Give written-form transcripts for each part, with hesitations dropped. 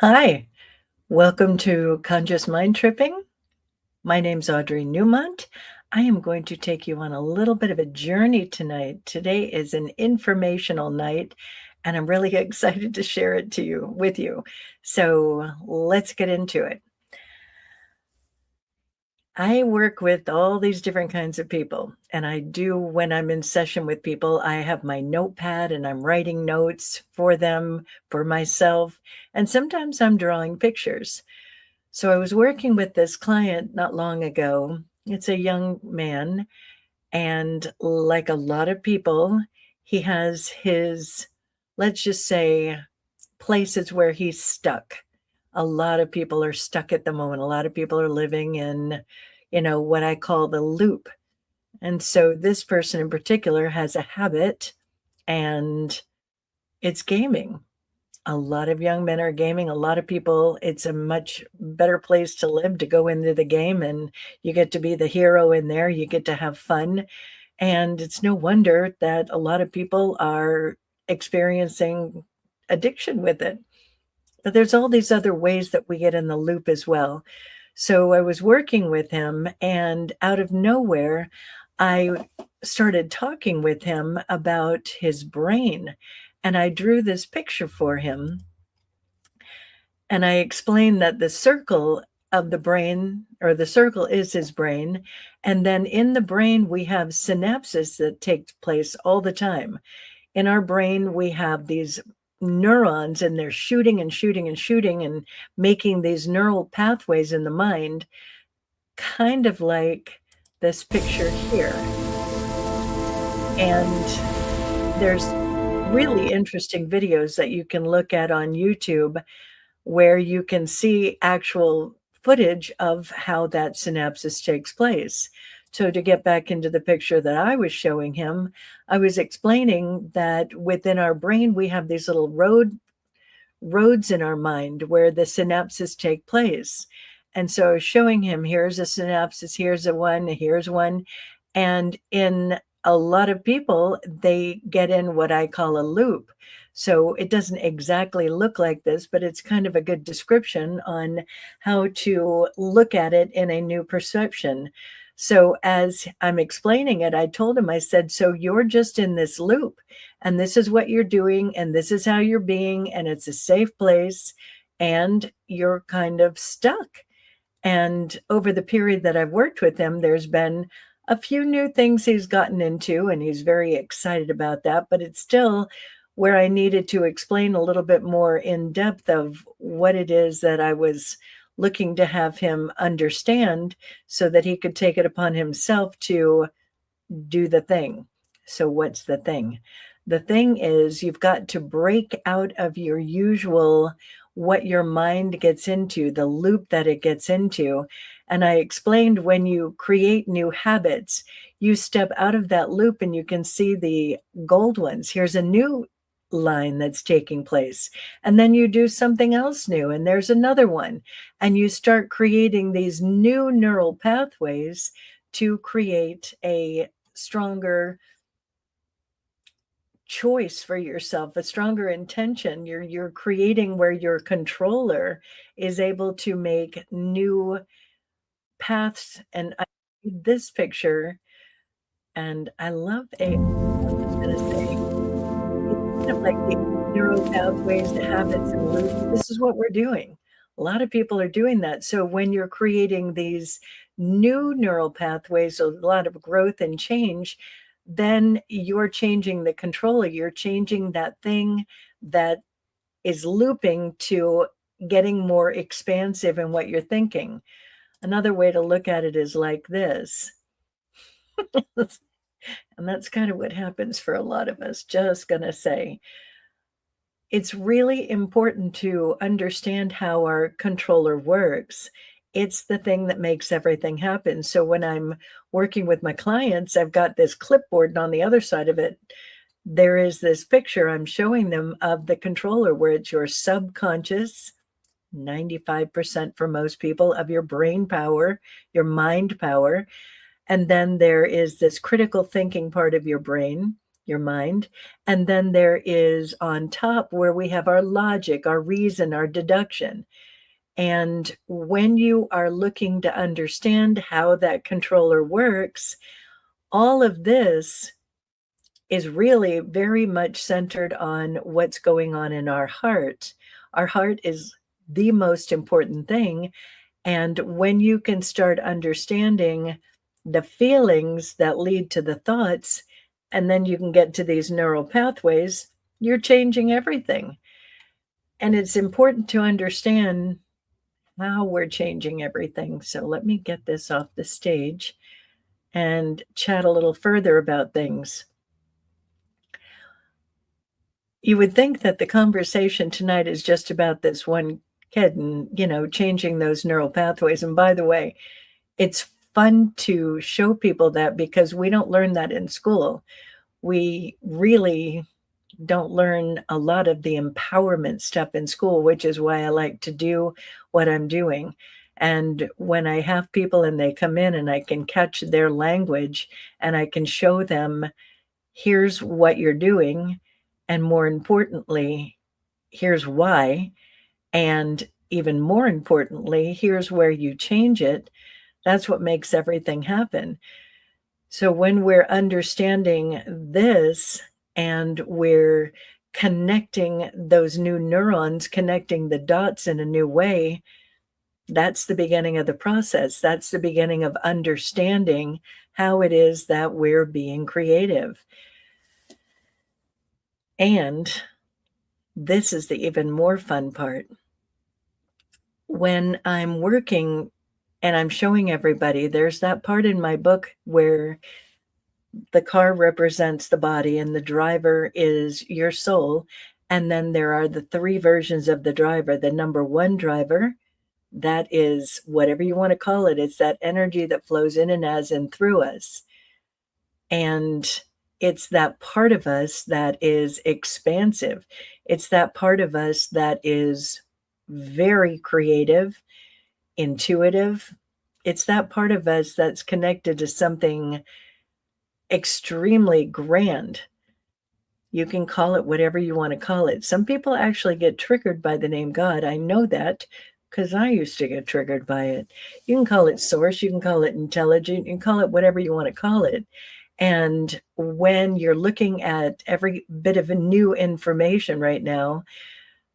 Hi, welcome to Conscious Mind Tripping. My name's Audrey Newmont. I am going to take you on a little bit of a journey tonight. Today is an informational night, and I'm really excited to share it with you. So let's get into it. I work with all these different kinds of people, and I do when I'm in session with people, I have my notepad and I'm writing notes for them, for myself, and sometimes I'm drawing pictures. So I was working with this client not long ago. It's a young man, and like a lot of people, he has his, let's just say, places where he's stuck. A lot of people are stuck at the moment. A lot of people are living in, what I call the loop. And so this person in particular has a habit, and it's gaming. A lot of young men are gaming. A lot of people, it's a much better place to live, to go into the game, and you get to be the hero in there. You get to have fun. And it's no wonder that a lot of people are experiencing addiction with it. But there's all these other ways that we get in the loop as well. So I was working with him, and out of nowhere, I started talking with him about his brain. And I drew this picture for him, and I explained that the circle of the brain, or the circle, is his brain. And then in the brain, we have synapses that take place all the time. In our brain, we have these neurons, and they're shooting and shooting and shooting and making these neural pathways in the mind, kind of like this picture here. And there's really interesting videos that you can look at on YouTube where you can see actual footage of how that synapses takes place. So to get back into the picture that I was showing him, I was explaining that within our brain, we have these little roads in our mind where the synapses take place. And so I was showing him, here's a synapses, here's a one, here's one. And in a lot of people, they get in what I call a loop. So it doesn't exactly look like this, but it's kind of a good description on how to look at it in a new perception. So as I'm explaining it, I told him, I said, so you're just in this loop, and this is what you're doing, and this is how you're being, and it's a safe place, and you're kind of stuck. And over the period that I've worked with him, there's been a few new things he's gotten into, and he's very excited about that, but it's still where I needed to explain a little bit more in depth of what it is that I was looking to have him understand so that he could take it upon himself to do the thing. So what's the thing? The thing is, you've got to break out of your usual, what your mind gets into, the loop that it gets into. And I explained, when you create new habits, you step out of that loop and you can see the gold ones. Here's a new line that's taking place. And then you do something else new, and there's another one. And you start creating these new neural pathways to create a stronger choice for yourself, a stronger intention. You're creating where your controller is able to make new paths. And I see this picture, and I love I'm just gonna say, it's kind of like the neural pathways, the habits and loops. This is what we're doing. A lot of people are doing that. So when you're creating these new neural pathways, a lot of growth and change, then you're changing the controller. You're changing that thing that is looping to getting more expansive in what you're thinking. Another way to look at it is like this. And that's kind of what happens for a lot of us. Just gonna say, it's really important to understand how our controller works. It's the thing that makes everything happen. So when I'm working with my clients, I've got this clipboard, and on the other side of it, there is this picture I'm showing them of the controller, where it's your subconscious, 95% for most people, of your brain power, your mind power. And then there is this critical thinking part of your brain, your mind. And then there is on top where we have our logic, our reason, our deduction. And when you are looking to understand how that controller works, all of this is really very much centered on what's going on in our heart. Our heart is the most important thing. And when you can start understanding the feelings that lead to the thoughts, and then you can get to these neural pathways, you're changing everything. And it's important to understand how we're changing everything. So let me get this off the stage and chat a little further about things. You would think that the conversation tonight is just about this one kid and, changing those neural pathways. And by the way, it's fun to show people that because we don't learn that in school. We really don't learn a lot of the empowerment stuff in school, which is why I like to do what I'm doing. And when I have people and they come in and I can catch their language and I can show them, here's what you're doing, and more importantly, here's why, and even more importantly, here's where you change it. That's what makes everything happen. So when we're understanding this and we're connecting those new neurons, connecting the dots in a new way, that's the beginning of the process. That's the beginning of understanding how it is that we're being creative. And this is the even more fun part. When I'm working and I'm showing everybody, there's that part in my book where the car represents the body and the driver is your soul. And then there are the three versions of the driver. The number one driver, that is whatever you want to call it. It's that energy that flows in and as and through us. And it's that part of us that is expansive. It's that part of us that is very creative, intuitive. It's that part of us that's connected to something extremely grand. You can call it whatever you want to call it. Some people actually get triggered by the name God. I know that because I used to get triggered by it. You can call it source, you can call it intelligent, you can call it whatever you want to call it. And when you're looking at every bit of new information right now,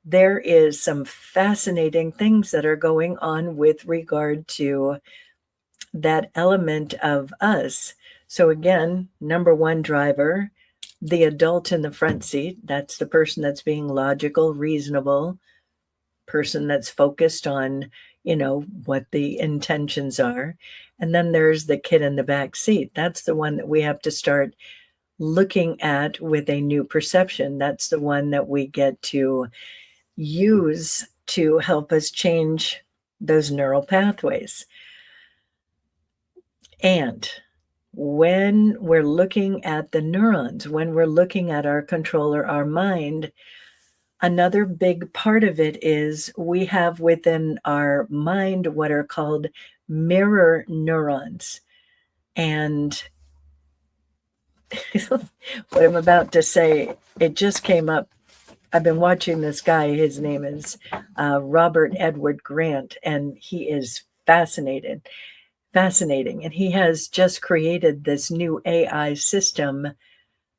there is some fascinating things that are going on with regard to that element of us. So again, number one driver, the adult in the front seat, that's the person that's being logical, reasonable, person that's focused on, what the intentions are. And then there's the kid in the back seat. That's the one that we have to start looking at with a new perception. That's the one that we get to use to help us change those neural pathways. And when we're looking at the neurons, when we're looking at our controller, our mind, another big part of it is we have within our mind what are called mirror neurons. And what I'm about to say, it just came up. I've been watching this guy. His name is Robert Edward Grant, and he is fascinating. And he has just created this new AI system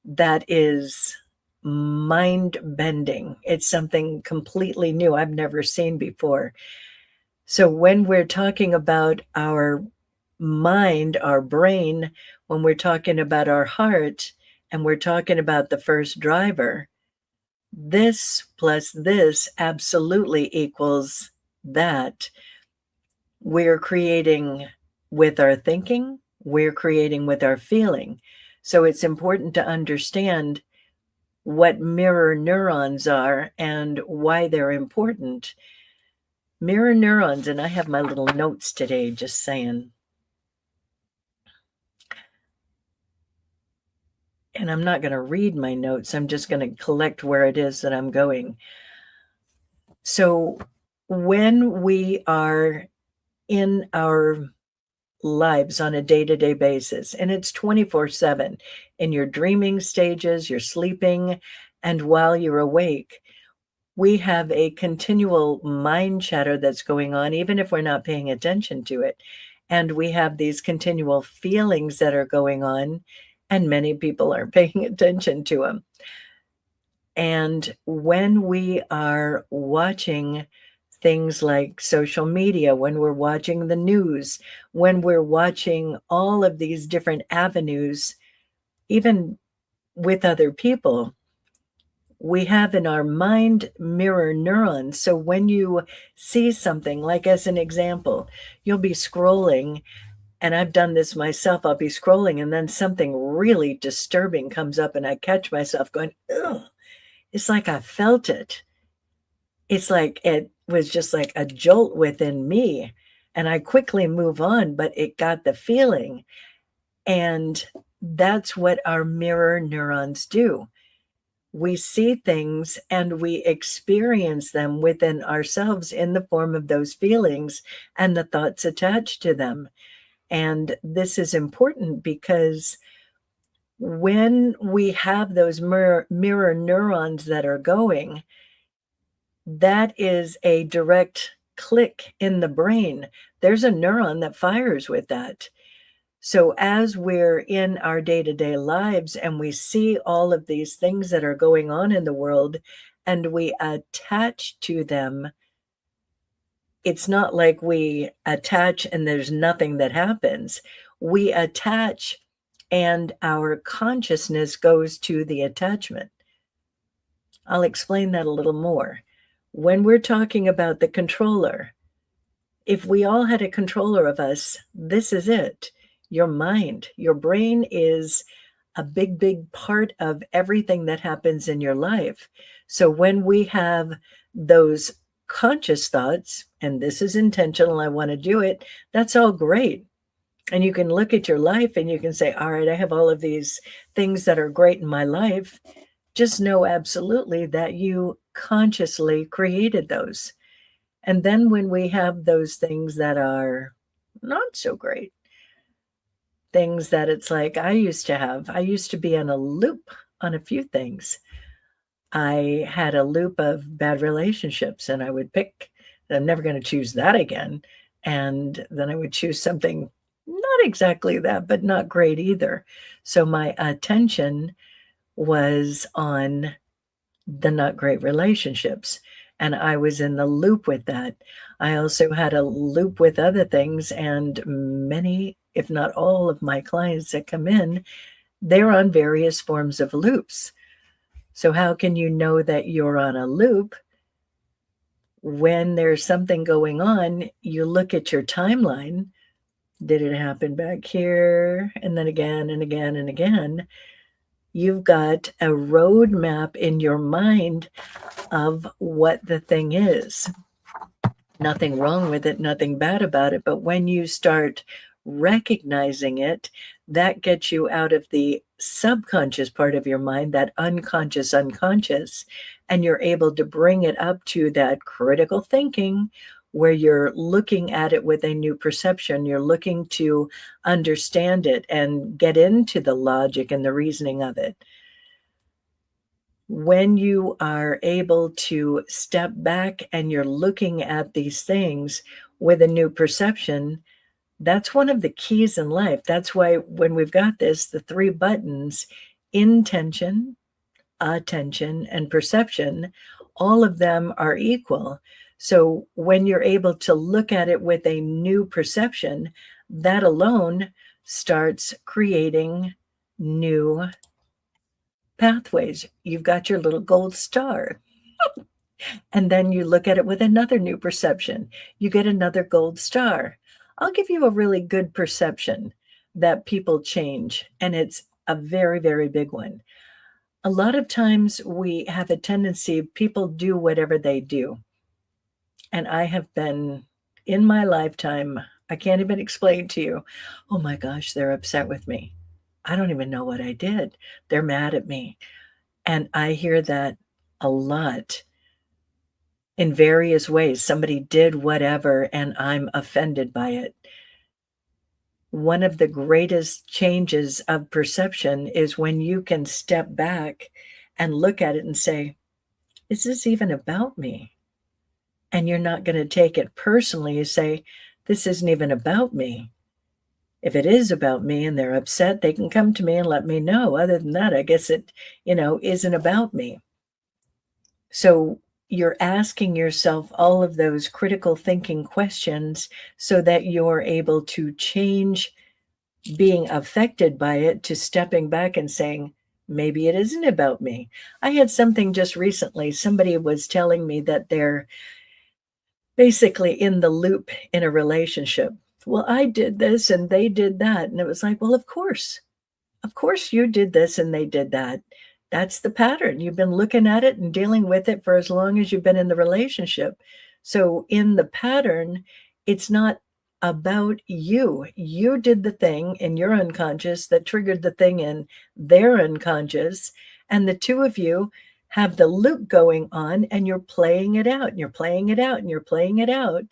that is mind-bending. It's something completely new I've never seen before. So when we're talking about our mind, our brain, when we're talking about our heart, and we're talking about the first driver, this plus this absolutely equals that. We're creating with our thinking, we're creating with our feeling. So it's important to understand what mirror neurons are and why they're important. Mirror neurons, and I have my little notes today, just saying. And I'm not going to read my notes. I'm just going to collect where it is that I'm going. So when we are in our lives on a day-to-day basis, and it's 24/7 in your dreaming stages, you're sleeping, and while you're awake. We have a continual mind chatter that's going on, even if we're not paying attention to it. And we have these continual feelings that are going on, and many people aren't paying attention to them. And when we are watching things like social media, when we're watching the news, when we're watching all of these different avenues, even with other people, we have in our mind mirror neurons. So when you see something, like as an example, you'll be scrolling, and I've done this myself. I'll be scrolling, and then something really disturbing comes up, and I catch myself going, ugh. It's like I felt it. It's like it was just like a jolt within me, and I quickly move on, but it got the feeling. And that's what our mirror neurons do. We see things and we experience them within ourselves in the form of those feelings and the thoughts attached to them. And this is important because when we have those mirror neurons that are going, that is a direct click in the brain. There's a neuron that fires with that. So as we're in our day-to-day lives and we see all of these things that are going on in the world and we attach to them, it's not like we attach and there's nothing that happens. We attach and our consciousness goes to the attachment. I'll explain that a little more. When we're talking about the controller, if we all had a controller of us, this is it. Your mind, your brain is a big, big part of everything that happens in your life. So when we have those conscious thoughts, and this is intentional, I want to do it, that's all great. And you can look at your life and you can say, all right, I have all of these things that are great in my life. Just know absolutely that you consciously created those. And then when we have those things that are not so great, things that it's like I used to be on a loop on a few things. I had a loop of bad relationships, and I would pick, I'm never going to choose that again. And then I would choose something not exactly that, but not great either. So my attention was on the not great relationships, and I was in the loop with that. I also had a loop with other things, and many, if not all of my clients that come in, they're on various forms of loops. So how can you know that you're on a loop? When there's something going on, you look at your timeline. Did it happen back here? And then again and again and again. You've got a roadmap in your mind of what the thing is. Nothing wrong with it, nothing bad about it. But when you start recognizing it, that gets you out of the subconscious part of your mind, that unconscious, and you're able to bring it up to that critical thinking where you're looking at it with a new perception. You're looking to understand it and get into the logic and the reasoning of it. When you are able to step back and you're looking at these things with a new perception, that's one of the keys in life. That's why when we've got this, the 3 buttons, intention, attention, and perception, all of them are equal. So when you're able to look at it with a new perception, that alone starts creating new pathways. You've got your little gold star. And then you look at it with another new perception. You get another gold star. I'll give you a really good perception that people change, and it's a very, very big one. A lot of times we have a tendency, people do whatever they do. And I have been, in my lifetime, I can't even explain to you, oh my gosh, they're upset with me. I don't even know what I did. They're mad at me. And I hear that a lot in various ways. Somebody did whatever and I'm offended by it. one of the greatest changes of perception is when you can step back and look at it and say, is this even about me? And you're not going to take it personally. You say, this isn't even about me. If it is about me and they're upset, they can come to me and let me know. Other than that, I guess it, isn't about me. So you're asking yourself all of those critical thinking questions so that you're able to change being affected by it to stepping back and saying, maybe it isn't about me. I had something just recently. Somebody was telling me that they're basically in the loop in a relationship. Well, I did this and they did that. And it was like, well, of course you did this and they did that. That's the pattern. You've been looking at it and dealing with it for as long as you've been in the relationship. So in the pattern, it's not about you. You did the thing in your unconscious that triggered the thing in their unconscious. And the two of you have the loop going on and you're playing it out and you're playing it out and you're playing it out.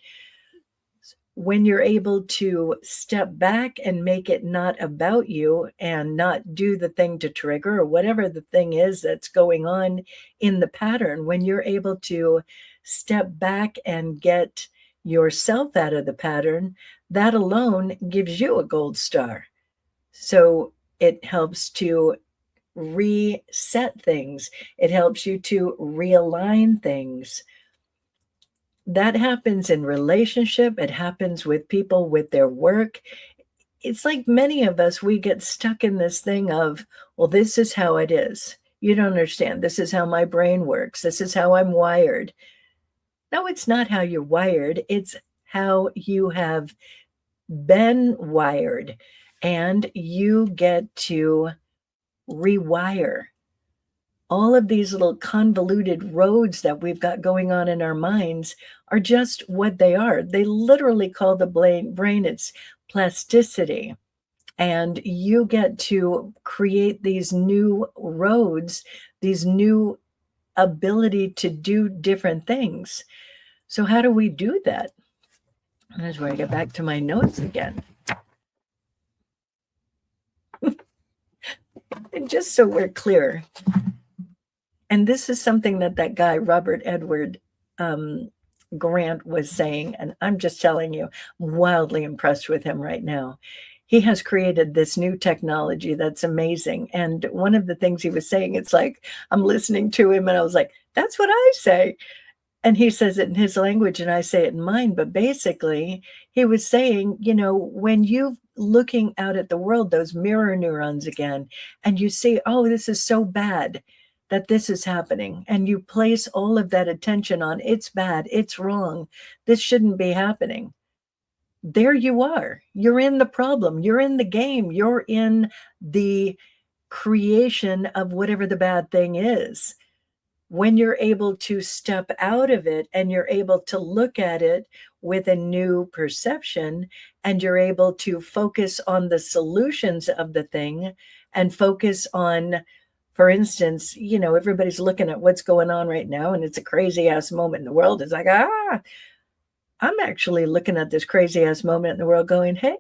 When you're able to step back and make it not about you and not do the thing to trigger or whatever the thing is that's going on in the pattern, when you're able to step back and get yourself out of the pattern, that alone gives you a gold star. So it helps to reset things. It helps you to realign things. That happens in relationship. It happens with people with their work. It's like many of us, we get stuck in this thing of, well, this is how it is. You don't understand. This is how my brain works. This is how I'm wired. No, it's not how you're wired. It's how you have been wired. And you get to rewire. All of these little convoluted roads that we've got going on in our minds are just what they are. They literally call the brain its plasticity. And you get to create these new roads, these new ability to do different things. So how do we do that? That's where I get back to my notes again. And just so we're clear, and this is something that guy, Robert Edward Grant, was saying, and I'm just telling you, I'm wildly impressed with him right now. He has created this new technology that's amazing. And one of the things he was saying, it's like, I'm listening to him and I was like, that's what I say. And he says it in his language and I say it in mine. But basically, he was saying, when you're looking out at the world, those mirror neurons again, and you see, oh, this is so bad that this is happening. And you place all of that attention on, it's bad, it's wrong, this shouldn't be happening. There you are. You're in the problem. You're in the game. You're in the creation of whatever the bad thing is. When you're able to step out of it and you're able to look at it with a new perception and you're able to focus on the solutions of the thing and focus on, for instance, everybody's looking at what's going on right now and it's a crazy ass moment in the world. It's like, I'm actually looking at this crazy ass moment in the world going, hey,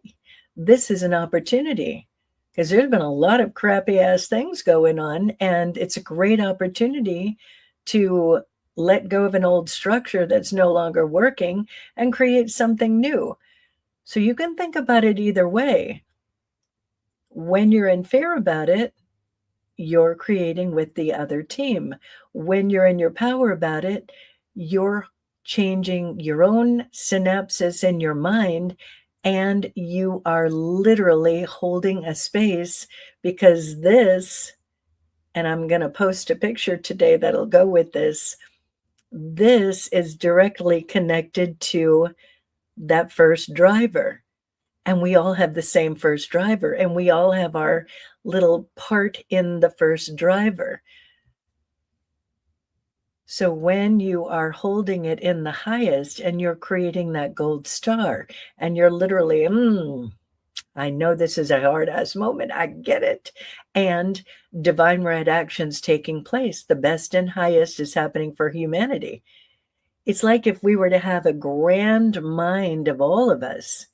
this is an opportunity. Because there's been a lot of crappy ass things going on, and it's a great opportunity to let go of an old structure that's no longer working and create something new. So you can think about it either way. When you're in fear about it, you're creating with the other team. When you're in your power about it, you're changing your own synapses in your mind, and you are literally holding a space, because this, and I'm going to post a picture today that'll go with this is directly connected to that first driver. And we all have the same first driver, and we all have our little part in the first driver. So when you are holding it in the highest and you're creating that gold star and you're literally, I know this is a hard ass moment. I get it. And divine right actions taking place. The best and highest is happening for humanity. It's like if we were to have a grand mind of all of us,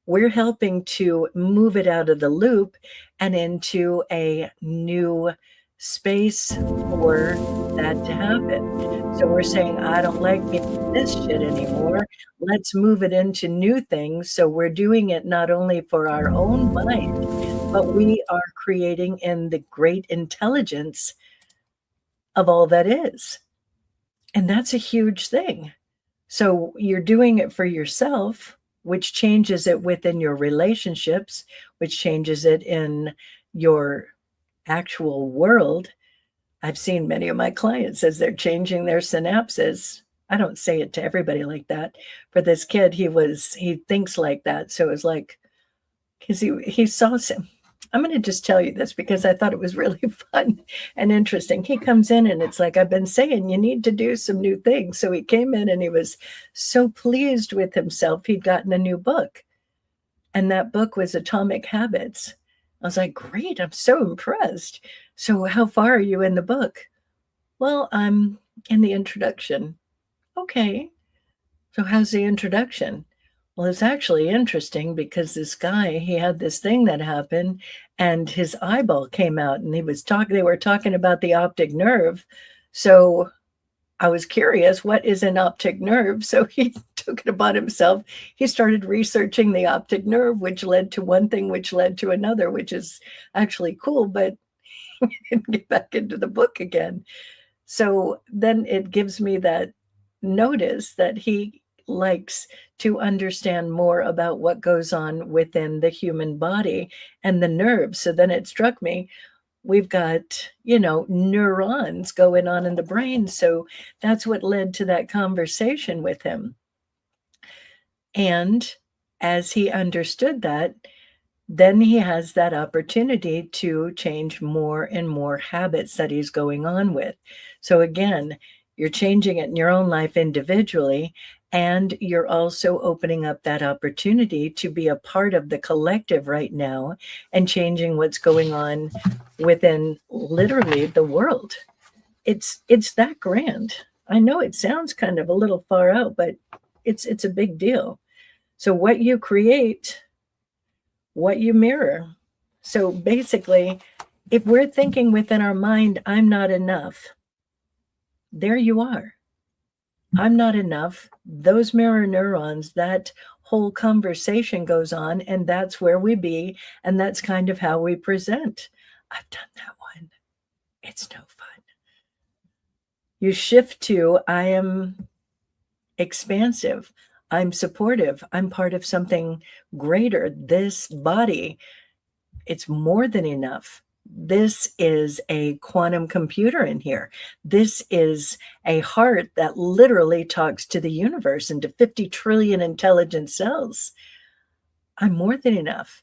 We're helping to move it out of the loop and into a new space for that to happen. So we're saying, "I don't like being this shit anymore. Let's move it into new things." So we're doing it not only for our own mind, but we are creating in the great intelligence of all that is. And that's a huge thing. So you're doing it for yourself, which changes it within your relationships, which changes it in your actual world. I've seen many of my clients as they're changing their synapses. I don't say it to everybody like that. For this kid, he thinks like that. So it's like, because he saw some. I'm going to just tell you this because I thought it was really fun and interesting. He comes in and it's like, I've been saying you need to do some new things. So he came in and he was so pleased with himself. He'd gotten a new book, and that book was Atomic Habits. I was like, great, I'm so impressed. So how far are you in the book? Well, I'm in the introduction. Okay. So how's the introduction? Well, it's actually interesting because this guy, he had this thing that happened and his eyeball came out and they were talking about the optic nerve. So I was curious, what is an optic nerve? So he took it upon himself. He started researching the optic nerve, which led to one thing, which led to another, which is actually cool, but he didn't get back into the book again. So then it gives me that notice that he likes to understand more about what goes on within the human body and the nerves. So then it struck me, we've got, neurons going on in the brain. So that's what led to that conversation with him. And as he understood that, then he has that opportunity to change more and more habits that he's going on with. So again, you're changing it in your own life individually, and you're also opening up that opportunity to be a part of the collective right now and changing what's going on within literally the world. It's that grand. I know it sounds kind of a little far out, but it's a big deal. So what you create, what you mirror. So basically, if we're thinking within our mind, I'm not enough, there you are. I'm not enough. Those mirror neurons, that whole conversation goes on, and that's where we be, and that's kind of how we present. I've done that one. It's no fun. You shift to, I am expansive. I'm supportive. I'm part of something greater. This body, it's more than enough. This is a quantum computer in here. This is a heart that literally talks to the universe and to 50 trillion intelligent cells. I'm more than enough.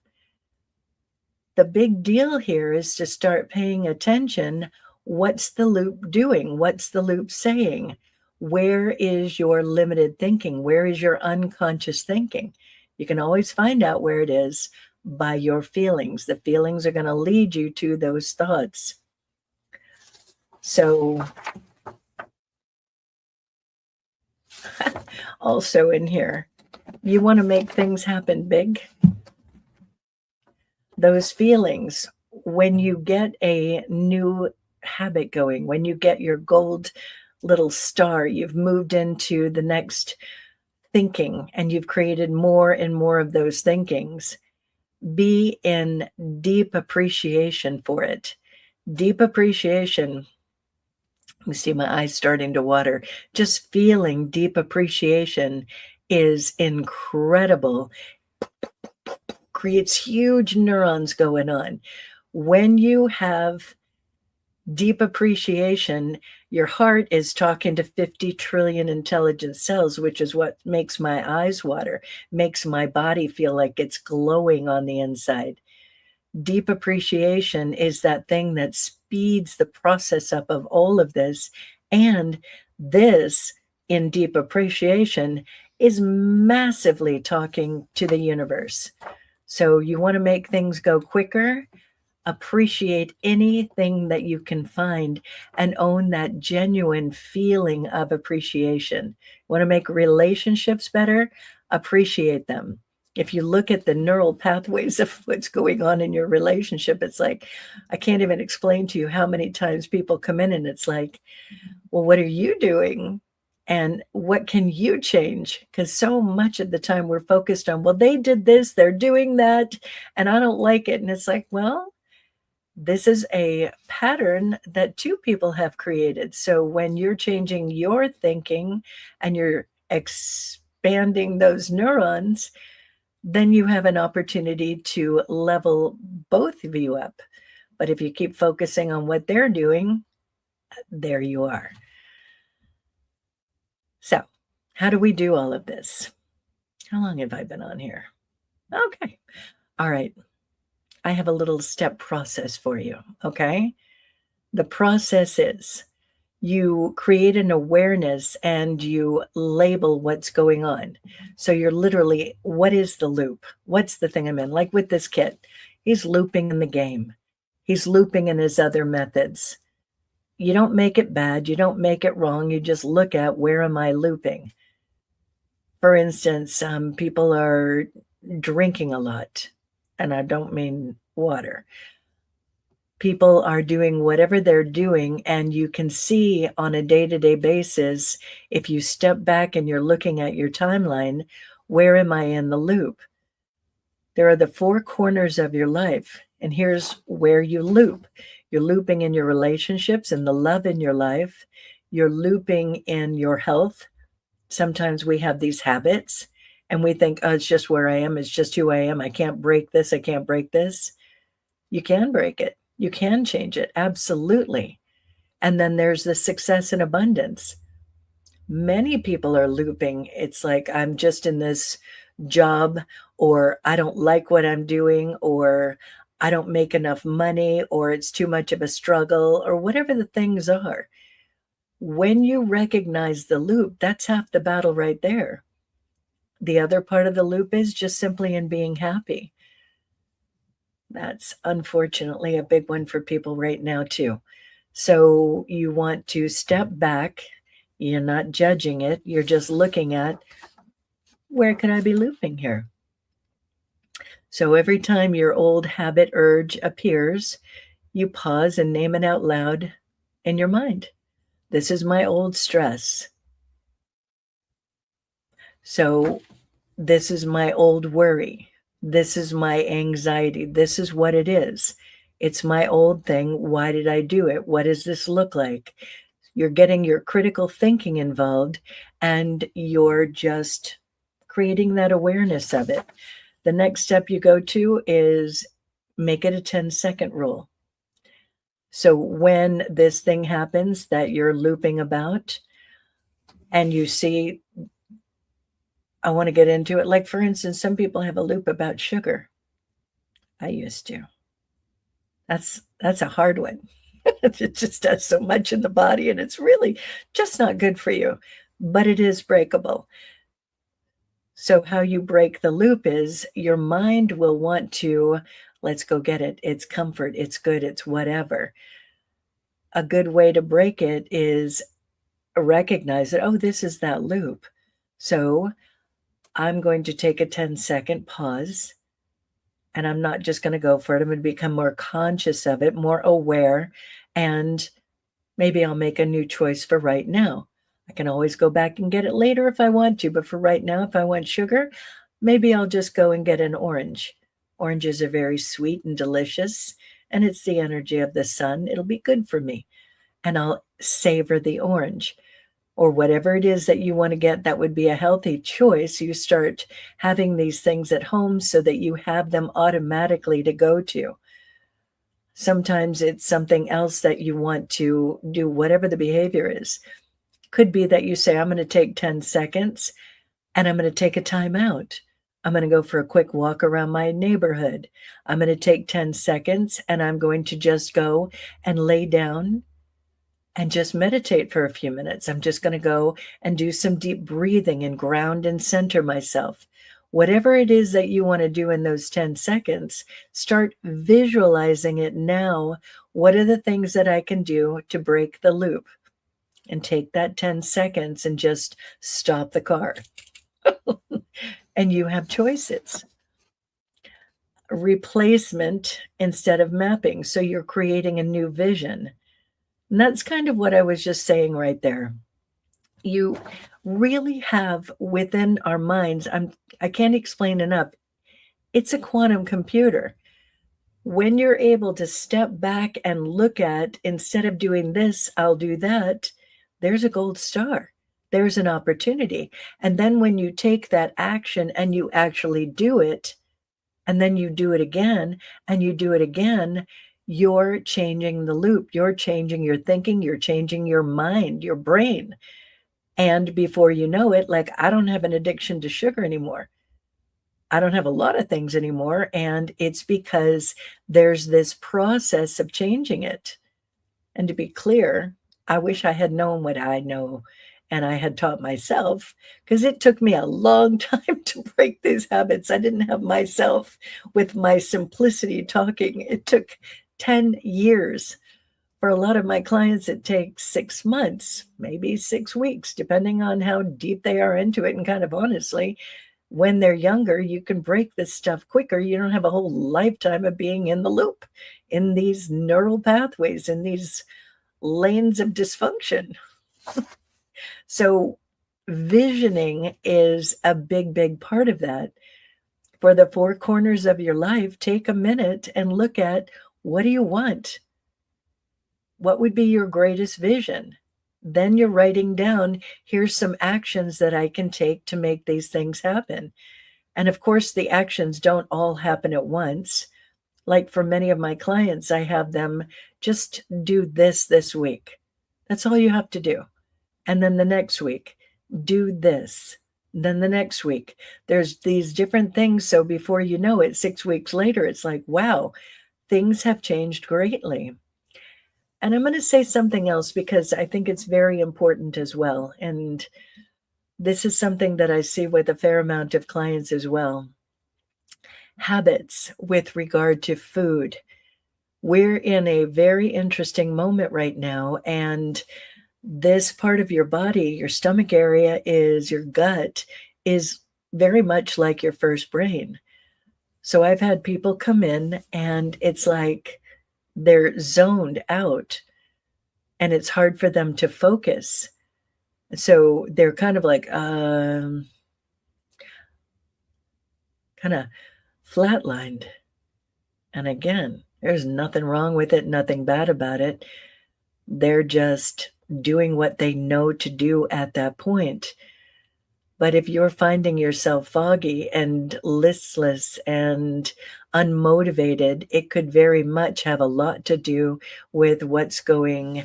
The big deal here is to start paying attention. What's the loop doing? What's the loop saying? Where is your limited thinking? Where is your unconscious thinking? You can always find out where it is by your feelings. The feelings are going to lead you to those thoughts. So also in here, you want to make things happen big. Those feelings, when you get a new habit going, when you get your gold little star, you've moved into the next thinking and you've created more and more of those thinkings. Be in deep appreciation for it. Deep appreciation. You see my eyes starting to water. Just feeling deep appreciation is incredible. Creates huge neurons going on. When you have deep appreciation, your heart is talking to 50 trillion intelligent cells, which is what makes my eyes water, makes my body feel like it's glowing on the inside. Deep appreciation is that thing that speeds the process up of all of this. And this, in deep appreciation, is massively talking to the universe. So you want to make things go quicker. Appreciate anything that you can find and own that genuine feeling of appreciation. Want to make relationships better? Appreciate them. If you look at the neural pathways of what's going on in your relationship, it's like, I can't even explain to you how many times people come in and it's like, well, what are you doing? And what can you change? Because so much of the time we're focused on, well, they did this, they're doing that, and I don't like it. And it's like, well, this is a pattern that two people have created. So when you're changing your thinking and you're expanding those neurons, then you have an opportunity to level both of you up. But if you keep focusing on what they're doing, there you are. So, how do we do all of this? How long have I been on here? Okay. All right. I have a little step process for you. Okay. The process is you create an awareness and you label what's going on. So you're literally, what is the loop? What's the thing I'm in? Like with this kid, he's looping in the game. He's looping in his other methods. You don't make it bad. You don't make it wrong. You just look at, where am I looping? For instance, people are drinking a lot, and I don't mean water. People are doing whatever they're doing, and you can see on a day-to-day basis, if you step back and you're looking at your timeline, where am I in the loop? There are the four corners of your life, and here's where you loop. You're looping in your relationships and the love in your life. You're looping in your health. Sometimes we have these habits and we think, oh, it's just where I am. It's just who I am. I can't break this. I can't break this. You can break it. You can change it. Absolutely. And then there's the success and abundance. Many people are looping. It's like, I'm just in this job, or I don't like what I'm doing, or I don't make enough money, or it's too much of a struggle, or whatever the things are. When you recognize the loop, that's half the battle right there. The other part of the loop is just simply in being happy. That's unfortunately a big one for people right now too. So you want to step back. You're not judging it. You're just looking at, where could I be looping here? So every time your old habit urge appears, you pause and name it out loud in your mind. This is my old stress. So this is my old worry. This is my anxiety. This is what it is. It's my old thing. Why did I do it? What does this look like? You're getting your critical thinking involved, and you're just creating that awareness of it. The next step you go to is make it a 10-second rule. So when this thing happens that you're looping about and you see, I want to get into it. Like, for instance, some people have a loop about sugar. I used to. That's a hard one. It just does so much in the body, and it's really just not good for you, but it is breakable. So how you break the loop is your mind will want to, let's go get it. It's comfort. It's good. It's whatever. A good way to break it is recognize that, oh, this is that loop. So I'm going to take a 10-second pause, and I'm not just going to go for it. I'm going to become more conscious of it, more aware, and maybe I'll make a new choice for right now. I can always go back and get it later if I want to, but for right now, if I want sugar, maybe I'll just go and get an orange. Oranges are very sweet and delicious, and it's the energy of the sun. It'll be good for me, and I'll savor the orange. Or whatever it is that you want to get that would be a healthy choice, you start having these things at home so that you have them automatically to go to. Sometimes it's something else that you want to do, whatever the behavior is. Could be that you say, I'm going to take 10 seconds and I'm going to take a time out. I'm going to go for a quick walk around my neighborhood. I'm going to take 10 seconds and I'm going to just go and lay down and just meditate for a few minutes. I'm just going to go and do some deep breathing and ground and center myself. Whatever it is that you want to do in those 10 seconds, start visualizing it now. What are the things that I can do to break the loop? And take that 10 seconds and just stop the car. and you have choices. Replacement instead of mapping. So you're creating a new vision. And that's kind of what I was just saying right there. You really have within our minds, I can't explain enough. It's a quantum computer. When you're able to step back and look at, instead of doing this, I'll do that, there's a gold star. There's an opportunity. And then when you take that action and you actually do it, and then you do it again and you do it again, you're changing the loop. You're changing your thinking. You're changing your mind, your brain. And before you know it, like, I don't have an addiction to sugar anymore. I don't have a lot of things anymore. And it's because there's this process of changing it. And to be clear, I wish I had known what I know and I had taught myself, because it took me a long time to break these habits. I didn't have myself with my simplicity talking. It took 10 years. For a lot of my clients, it takes 6 months, maybe 6 weeks, depending on how deep they are into it. And kind of honestly, when they're younger, you can break this stuff quicker. You don't have a whole lifetime of being in the loop, in these neural pathways, in these lanes of dysfunction. So visioning is a big, big part of that. For the 4 corners of your life, take a minute and look at, what do you want? What would be your greatest vision? Then you're writing down, here's some actions that I can take to make these things happen. And of course, the actions don't all happen at once. Like for many of my clients, I have them just do this week. That's all you have to do. And then the next week, do this. Then the next week, there's these different things. So before you know it, 6 weeks later, it's like, wow, things have changed greatly. And I'm going to say something else because I think it's very important as well. And this is something that I see with a fair amount of clients as well. Habits with regard to food. We're in a very interesting moment right now. And this part of your body, your stomach area, is your gut, is very much like your first brain. So I've had people come in and it's like they're zoned out and it's hard for them to focus. So they're kind of like, kind of flatlined. And again, there's nothing wrong with it, nothing bad about it. They're just doing what they know to do at that point. But if you're finding yourself foggy and listless and unmotivated, it could very much have a lot to do with what's going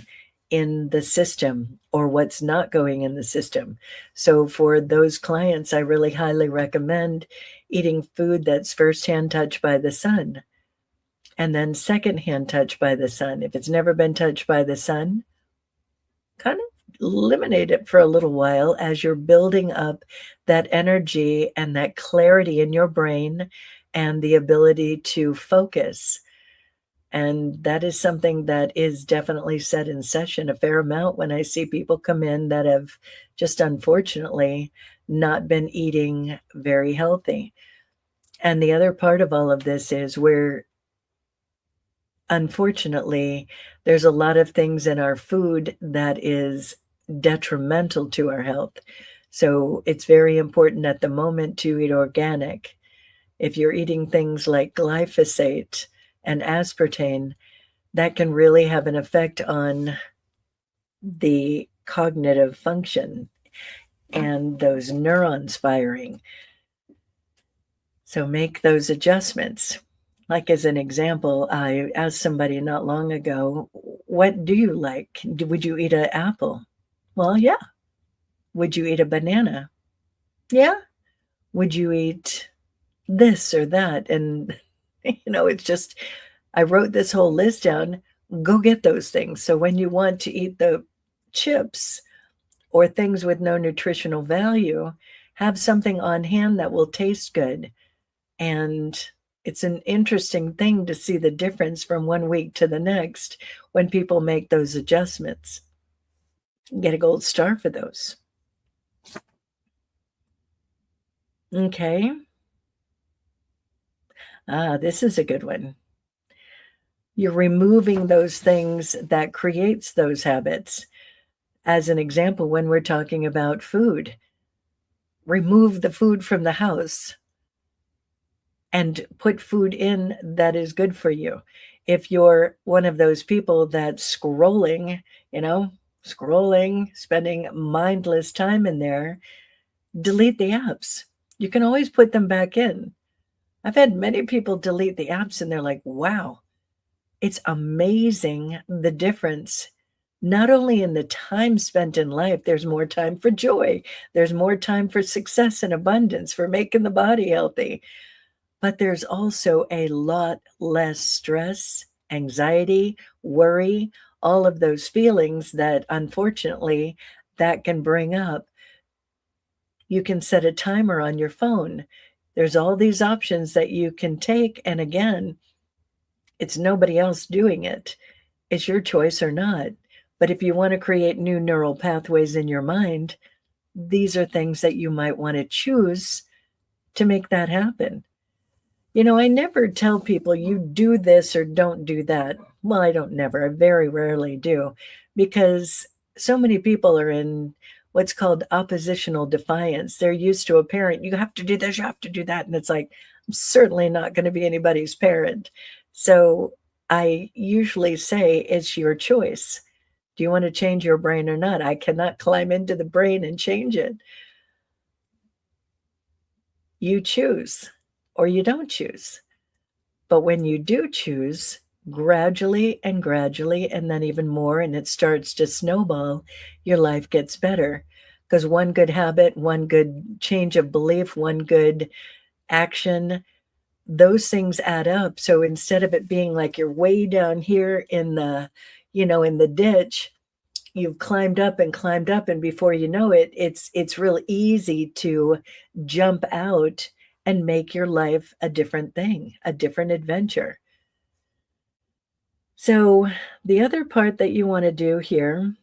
in the system or what's not going in the system. So for those clients, I really highly recommend eating food that's firsthand touched by the sun and then secondhand touched by the sun. If it's never been touched by the sun, kind of eliminate it for a little while as you're building up that energy and that clarity in your brain and the ability to focus. And that is something that is definitely set in session a fair amount when I see people come in that have just unfortunately not been eating very healthy. And the other part of all of this is where, unfortunately, there's a lot of things in our food that is detrimental to our health. So it's very important at the moment to eat organic. If you're eating things like glyphosate and aspartame, that can really have an effect on the cognitive function and those neurons firing. So make those adjustments. Like as an example, I asked somebody not long ago, what do you like? Would you eat an apple? Well, yeah. Would you eat a banana? Yeah. Would you eat this or that? And, it's just, I wrote this whole list down. Go get those things. So when you want to eat the chips or things with no nutritional value, have something on hand that will taste good. And it's an interesting thing to see the difference from one week to the next when people make those adjustments. Get a gold star for those. Okay. Ah, this is a good one. You're removing those things that creates those habits. As an example, when we're talking about food, remove the food from the house and put food in that is good for you. If you're one of those people that's scrolling, you know, scrolling, spending mindless time in there, delete the apps. You can always put them back in. I've had many people delete the apps and they're like, wow, it's amazing the difference. Not only in the time spent in life, there's more time for joy, there's more time for success and abundance, for making the body healthy, but there's also a lot less stress, anxiety, worry, all of those feelings that unfortunately that can bring up. You can set a timer on your phone. There's all these options that you can take, and again, it's nobody else doing it. It's your choice or not. But if you wanna create new neural pathways in your mind, these are things that you might wanna choose to make that happen. I never tell people you do this or don't do that. Well, I don't never, I very rarely do, because so many people are in what's called oppositional defiance. They're used to a parent, you have to do this, you have to do that. And it's like, I'm certainly not going to be anybody's parent. So I usually say it's your choice. Do you want to change your brain or not? I cannot climb into the brain and change it. You choose or you don't choose. But when you do choose, gradually, and then even more, and it starts to snowball, your life gets better. Because one good habit, one good change of belief, one good action, those things add up. So instead of it being like you're way down here in the ditch, you've climbed up, and before you know it, it's real easy to jump out and make your life a different thing, a different adventure. So, the other part that you wanna do here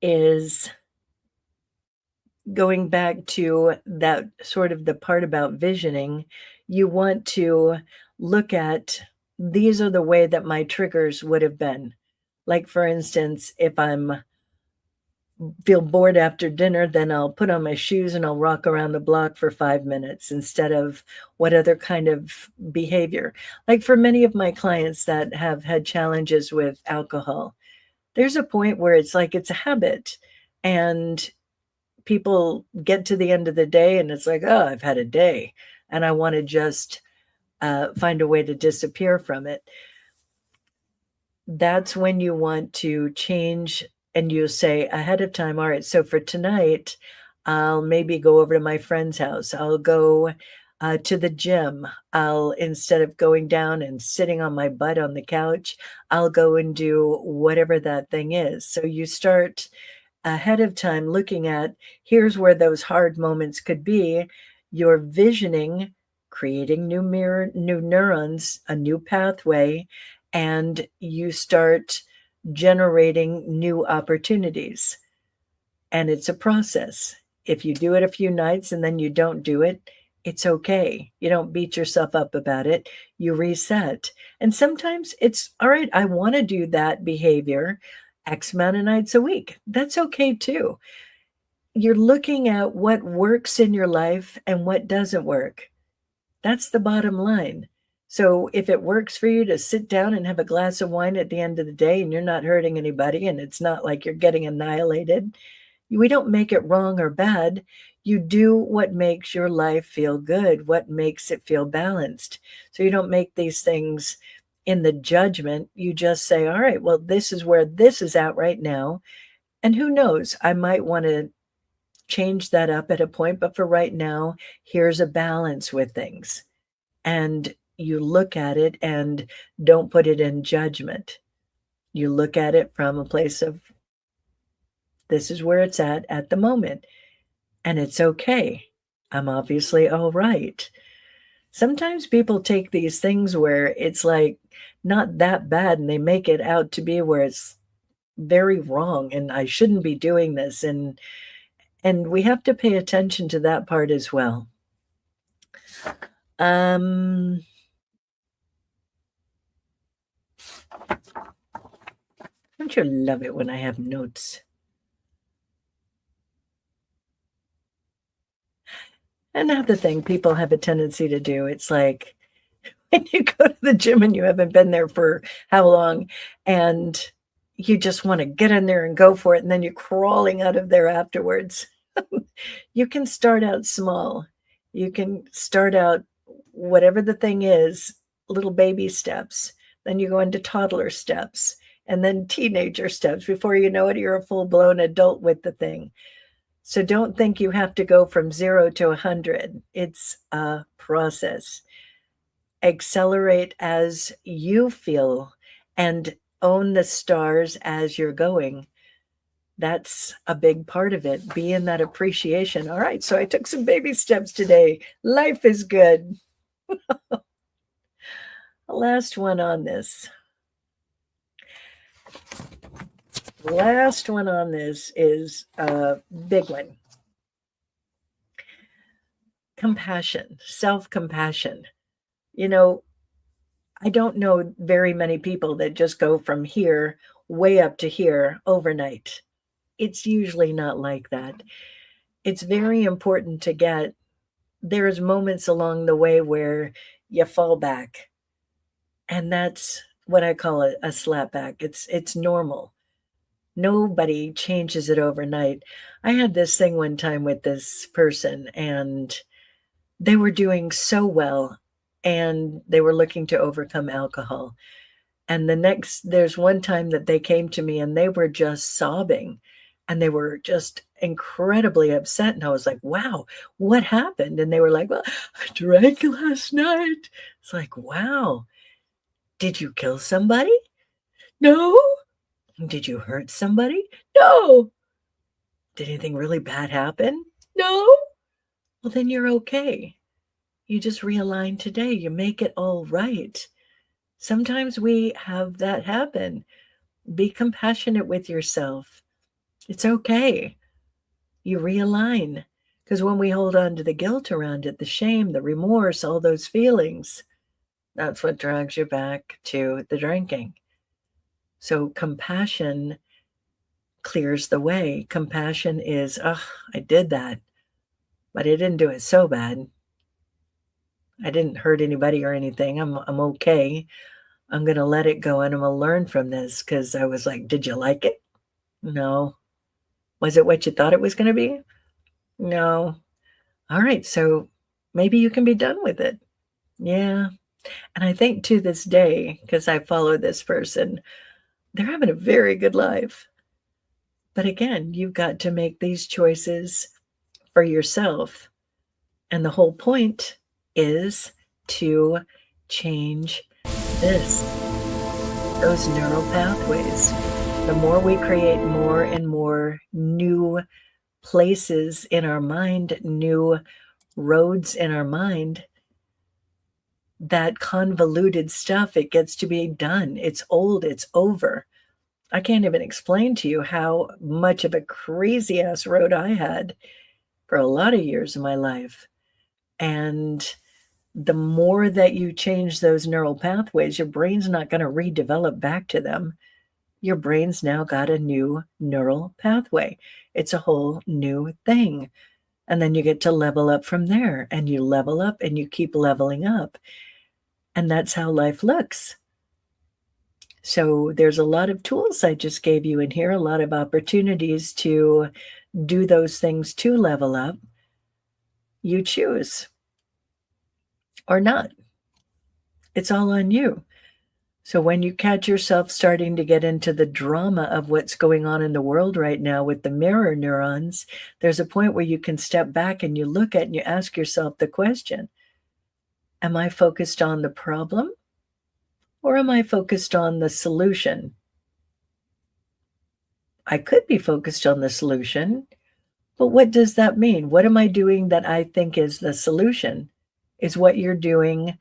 is going back to that sort of the part about visioning. You want to look at, these are the way that my triggers would have been. Like, for instance, if I'm feel bored after dinner, then I'll put on my shoes and I'll walk around the block for 5 minutes instead of what other kind of behavior. Like for many of my clients that have had challenges with alcohol, there's a point where it's like it's a habit, and people get to the end of the day and it's like, oh, I've had a day and I want to just find a way to disappear from it. That's when you want to change, and you say ahead of time, all right, so for tonight, I'll maybe go over to my friend's house. I'll go to the gym. I'll, instead of going down and sitting on my butt on the couch, I'll go and do whatever that thing is. So you start ahead of time looking at, here's where those hard moments could be. You're visioning, creating new neurons, a new pathway, and you start generating new opportunities. And it's a process. If you do it a few nights and then you don't do it, it's okay. You don't beat yourself up about it. You reset. And sometimes it's all right, I want to do that behavior X amount of nights a week. That's okay too. You're looking at what works in your life and what doesn't work. That's the bottom line. So if it works for you to sit down and have a glass of wine at the end of the day and you're not hurting anybody and it's not like you're getting annihilated, we don't make it wrong or bad. You do what makes your life feel good, what makes it feel balanced. So you don't make these things in the judgment. You just say, all right, well, this is where this is at right now. And who knows, I might want to change that up at a point, but for right now, here's a balance with things. And you look at it and don't put it in judgment. You look at it from a place of, this is where it's at the moment, and it's okay. I'm obviously all right. Sometimes people take these things where it's like not that bad and they make it out to be where it's very wrong and I shouldn't be doing this, and we have to pay attention to that part as well. Um, don't you love it when I have notes? Another thing people have a tendency to do, it's like when you go to the gym and you haven't been there for how long, and you just wanna get in there and go for it, and then you're crawling out of there afterwards. You can start out small. You can start out whatever the thing is, little baby steps, then you go into toddler steps, and then teenager steps. Before you know it, you're a full-blown adult with the thing. So don't think you have to go from 0 to 100. It's a process. Accelerate as you feel and own the stars as you're going. That's a big part of it. Be in that appreciation. All right, so I took some baby steps today. Life is good. Last one on this. Last one on this is a big one. Compassion, self-compassion. You know, I don't know very many people that just go from here way up to here overnight. It's usually not like that. It's very important to get there's moments along the way where you fall back, and that's what I call a slap back. It's normal. Nobody changes it overnight. I had this thing one time with this person, and they were doing so well, and they were looking to overcome alcohol. And there's one time that they came to me and they were just sobbing and they were just incredibly upset. And I was like, wow, what happened? And they were like, well, I drank last night. It's like, wow, did you kill somebody? No. Did you hurt somebody? No. Did anything really bad happen? No. Well, then you're okay. You just realign today. You make it all right. Sometimes we have that happen. Be compassionate with yourself. It's okay. You realign. Because when we hold on to the guilt around it, the shame, the remorse, all those feelings, that's what drags you back to the drinking. So compassion clears the way. Compassion is, oh, I did that, but I didn't do it so bad. I didn't hurt anybody or anything. I'm okay. I'm gonna let it go and I'm gonna learn from this because I was like, did you like it? No. Was it what you thought it was gonna be? No. All right, so maybe you can be done with it. Yeah. And I think to this day, because I follow this person, they're having a very good life. But again, you've got to make these choices for yourself. And the whole point is to change this, those neural pathways. The more we create more and more new places in our mind, new roads in our mind, that convoluted stuff, it gets to be done. It's old, it's over. I can't even explain to you how much of a crazy ass road I had for a lot of years of my life. And the more that you change those neural pathways, your brain's not going to redevelop back to them. Your brain's now got a new neural pathway. It's a whole new thing. And then you get to level up from there, and you level up and you keep leveling up. And that's how life looks. So there's a lot of tools I just gave you in here, a lot of opportunities to do those things to level up. You choose or not. It's all on you. So when you catch yourself starting to get into the drama of what's going on in the world right now with the mirror neurons, there's a point where you can step back and you look at and you ask yourself the question, am I focused on the problem or am I focused on the solution? I could be focused on the solution, but what does that mean? What am I doing that I think is the solution? Is what you're doing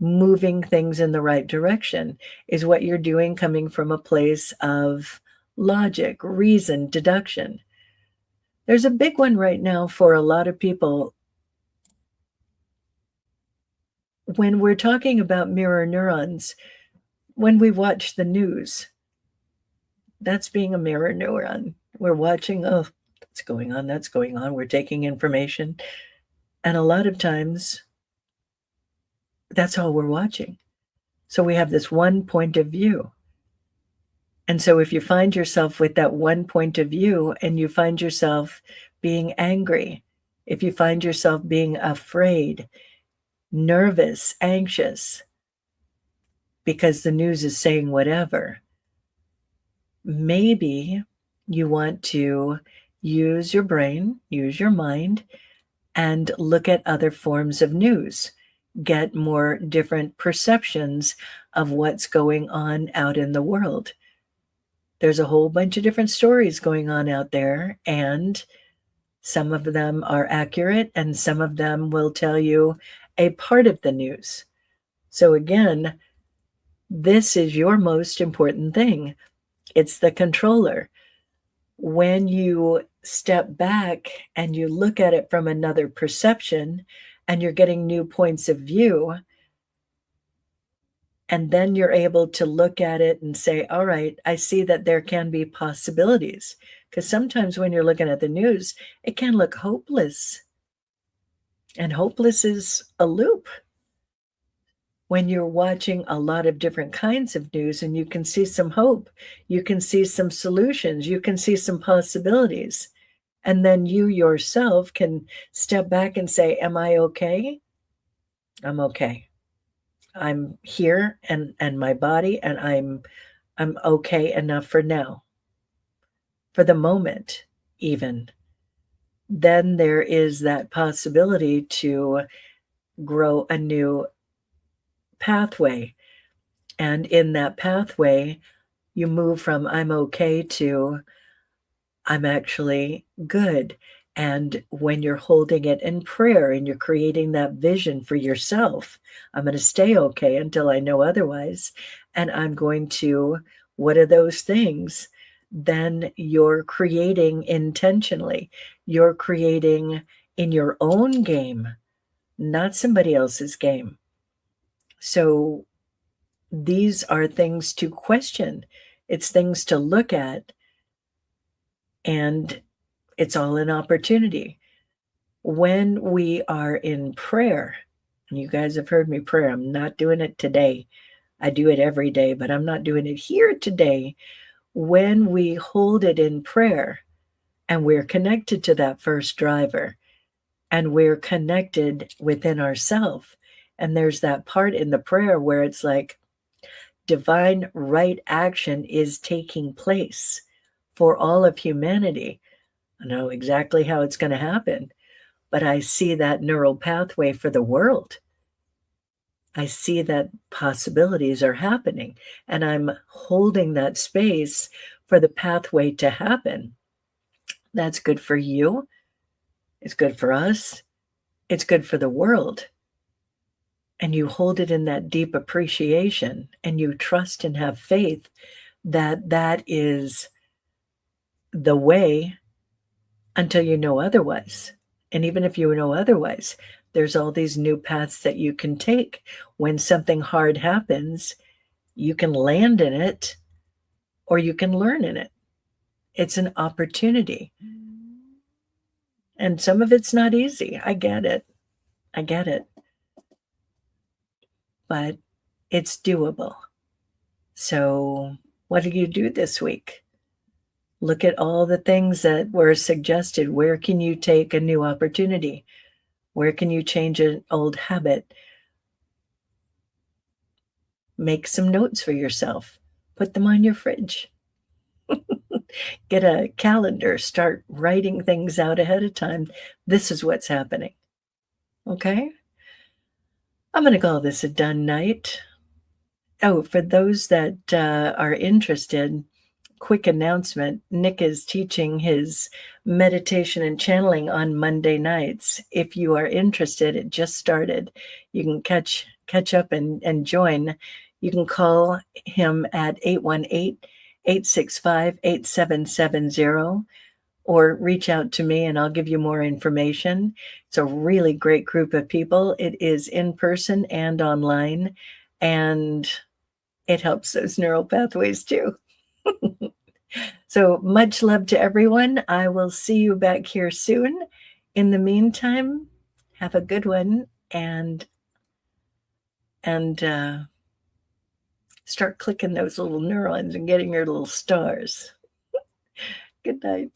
moving things in the right direction? Is what you're doing coming from a place of logic, reason, deduction? There's a big one right now for a lot of people. when we're talking about mirror neurons, when we watch the news, that's being a mirror neuron. We're watching, oh, that's going on, that's going on. We're taking information. And a lot of times, that's all we're watching. So we have this one point of view. And so if you find yourself with that one point of view and you find yourself being angry, if you find yourself being afraid, nervous, anxious, because the news is saying whatever, maybe you want to use your brain, use your mind, and look at other forms of news. Get more different perceptions of what's going on out in the world. There's a whole bunch of different stories going on out there, and some of them are accurate, and some of them will tell you a part of the news. So again, this is your most important thing. It's the controller. When you step back and you look at it from another perception, and you're getting new points of view, and then you're able to look at it and say, all right, I see that there can be possibilities. Because sometimes when you're looking at the news, it can look hopeless. And hopeless is a loop. When you're watching a lot of different kinds of news and you can see some hope, you can see some solutions, you can see some possibilities. And then you yourself can step back and say, am I okay? I'm okay. I'm here and my body, and I'm okay enough for now, for the moment even. Then there is that possibility to grow a new pathway. And in that pathway, you move from I'm okay to I'm actually good. And when you're holding it in prayer and you're creating that vision for yourself, I'm going to stay okay until I know otherwise. And I'm going to, what are those things? Then you're creating intentionally. You're creating in your own game, not somebody else's game. So these are things to question. It's things to look at. And it's all an opportunity. When we are in prayer, and you guys have heard me pray, I'm not doing it today. I do it every day, but I'm not doing it here today. When we hold it in prayer and we're connected to that first driver and we're connected within ourselves, and there's that part in the prayer where it's like divine right action is taking place for all of humanity. I know exactly how it's going to happen, but I see that neural pathway for the world. I see that possibilities are happening, and I'm holding that space for the pathway to happen. That's good for you. It's good for us. It's good for the world. And you hold it in that deep appreciation, and you trust and have faith that that is the way until you know otherwise. And even if you know otherwise, there's all these new paths that you can take. When something hard happens, you can land in it or you can learn in it. It's an opportunity. And some of it's not easy. I get it. But it's doable. So what do you do this week? Look at all the things that were suggested. Where can you take a new opportunity? Where can you change an old habit? Make some notes for yourself. Put them on your fridge. Get a calendar. Start writing things out ahead of time. This is what's happening. Okay? I'm going to call this a done night. Oh, for those that are interested, quick announcement. Nick is teaching his meditation and channeling on Monday nights. If you are interested, it just started. You can catch up and join. You can call him at 818-865-8770, or reach out to me and I'll give you more information. It's a really great group of people. It is in person and online, and it helps those neural pathways too. So much love to everyone. I will see you back here soon. In the meantime, have a good one and start clicking those little neurons and getting your little stars. Good night.